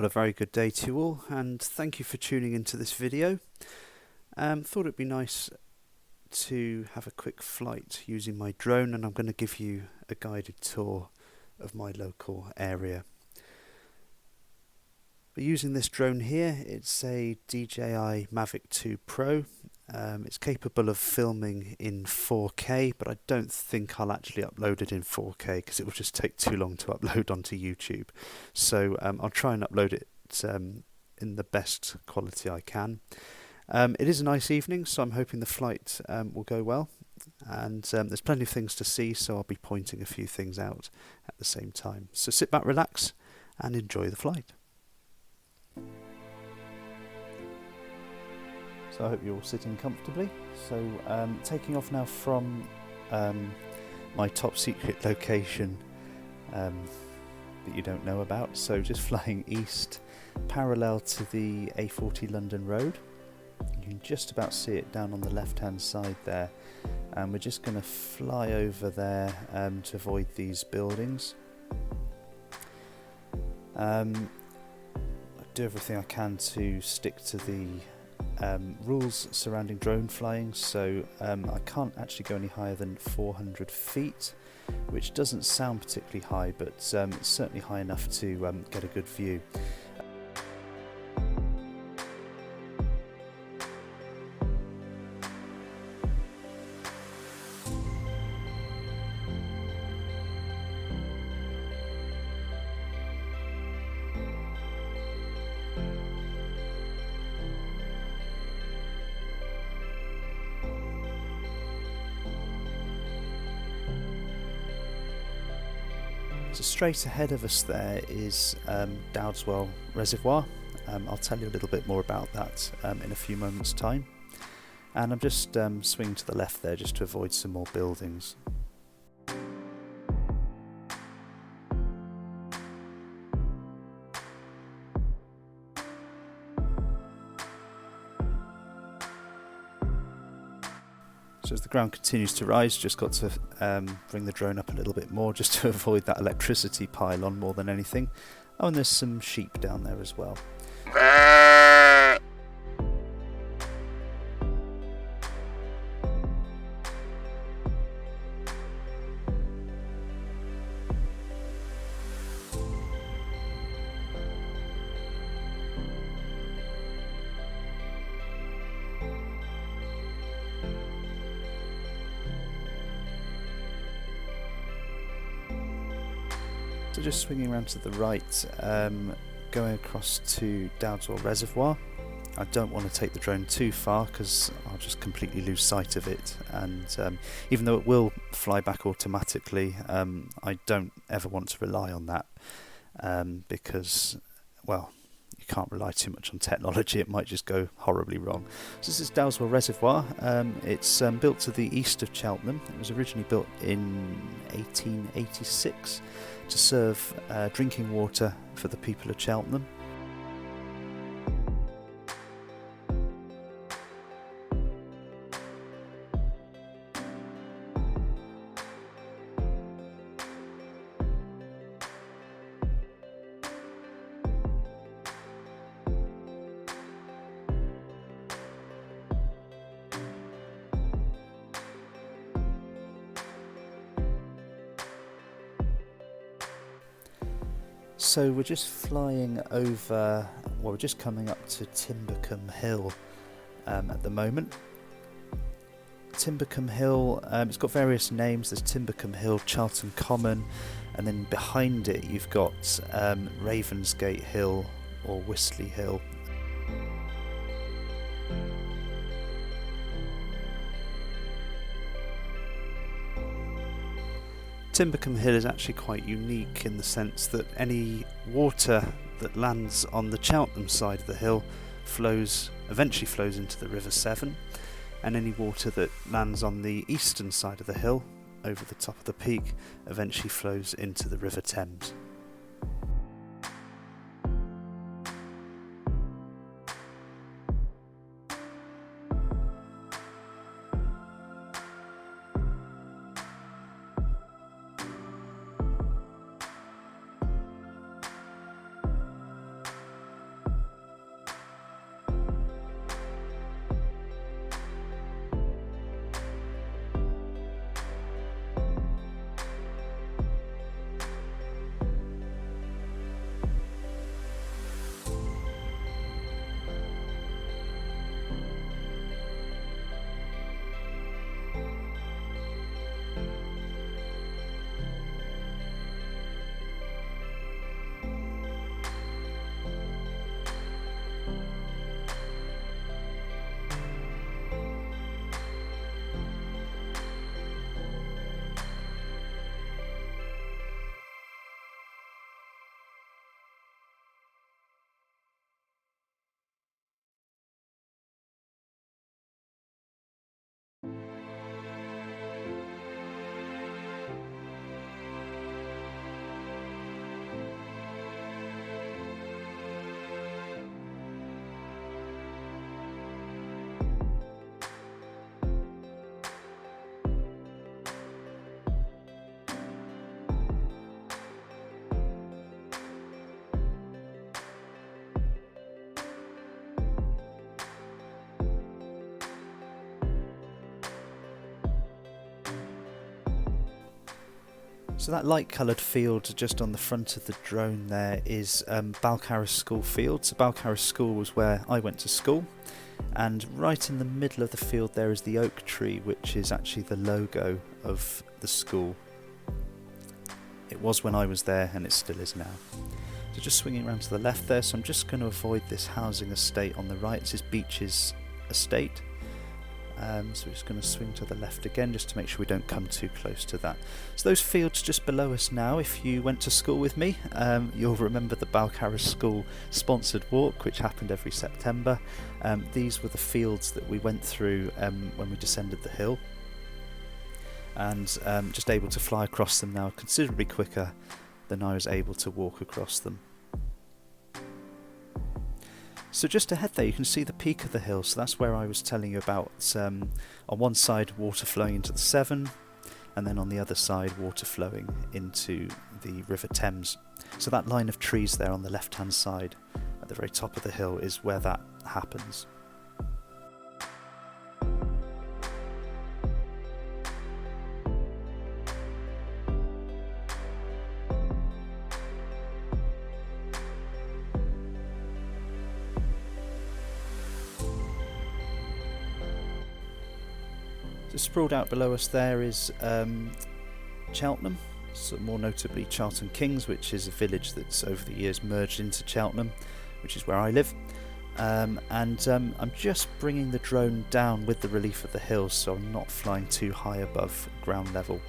Well, a very good day to you all, and thank you for tuning into this video. Thought it'd be nice to have a quick flight using my drone, and I'm going to give you a guided tour of my local area. But using this drone here, it's a DJI Mavic 2 Pro. It's capable of filming in 4K, but I don't think I'll actually upload it in 4K because it will just take too long to upload onto YouTube. So I'll try and upload it in the best quality I can. It is a nice evening, so I'm hoping the flight will go well. And there's plenty of things to see, so I'll be pointing a few things out at the same time. So sit back, relax, and enjoy the flight. So I hope you're all sitting comfortably. So taking off now from my top secret location that you don't know about. So just flying east, parallel to the A40 London Road. You can just about see it down on the left hand side there. And we're just going to fly over there to avoid these buildings. I do everything I can to stick to the rules surrounding drone flying, so I can't actually go any higher than 400 feet, which doesn't sound particularly high, but it's certainly high enough to get a good view. So straight ahead of us there is Dousman Reservoir. I'll tell you a little bit more about that in a few moments' time. And I'm just swinging to the left there just to avoid some more buildings. So as the ground continues to rise, just got to bring the drone up a little bit more just to avoid that electricity pylon more than anything. Oh, and there's some sheep down there as well. So just swinging around to the right, going across to Dousman Reservoir. I don't want to take the drone too far because I'll just completely lose sight of it, and even though it will fly back automatically, I don't ever want to rely on that because, well, you can't rely too much on technology, it might just go horribly wrong. So this is Dousman Reservoir. It's built to the east of Cheltenham. It was originally built in 1886 to serve drinking water for the people of Cheltenham. So we're just flying over, well, we're just coming up to Timbuktu Hill at the moment. Timbuktu Hill, it's got various names. There's Timbuktu Hill, Charlton Common, and then behind it you've got Ravensgate Hill or Wisley Hill. Timbuktu Hill is actually quite unique in the sense that any water that lands on the Cheltenham side of the hill eventually flows into the River Severn, and any water that lands on the eastern side of the hill over the top of the peak eventually flows into the River Thames. So that light coloured field just on the front of the drone there is Balcarras School field. So Balcarras School was where I went to school, and right in the middle of the field there is the oak tree, which is actually the logo of the school. It was when I was there and it still is now. So just swinging around to the left there, so I'm just going to avoid this housing estate on the right. It's Beach's estate. So we're just going to swing to the left again just to make sure we don't come too close to that. So those fields just below us now, if you went to school with me, you'll remember the Balcarras School sponsored walk, which happened every September. These were the fields that we went through when we descended the hill, and just able to fly across them now considerably quicker than I was able to walk across them. So just ahead there you can see the peak of the hill, so that's where I was telling you about, on one side water flowing into the Severn, and then on the other side water flowing into the River Thames. So that line of trees there on the left hand side at the very top of the hill is where that happens. So sprawled out below us there is Cheltenham, so more notably Charlton Kings, which is a village that's over the years merged into Cheltenham, which is where I live. I'm just bringing the drone down with the relief of the hills, so I'm not flying too high above ground level.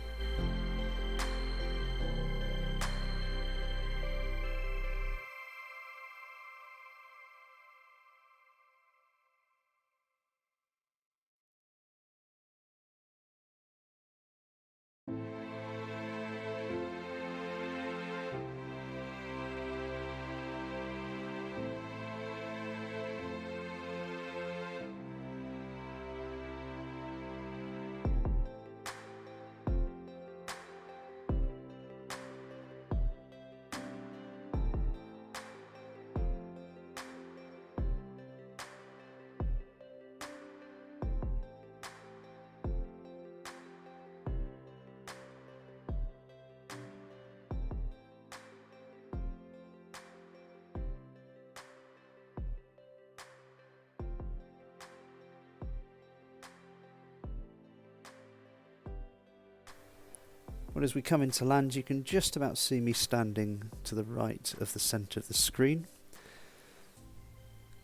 Well, as we come into land, you can just about see me standing to the right of the centre of the screen.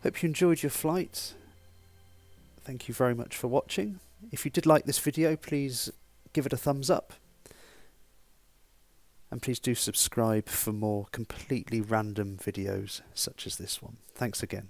Hope you enjoyed your flight. Thank you very much for watching. If you did like this video, please give it a thumbs up. And please do subscribe for more completely random videos such as this one. Thanks again.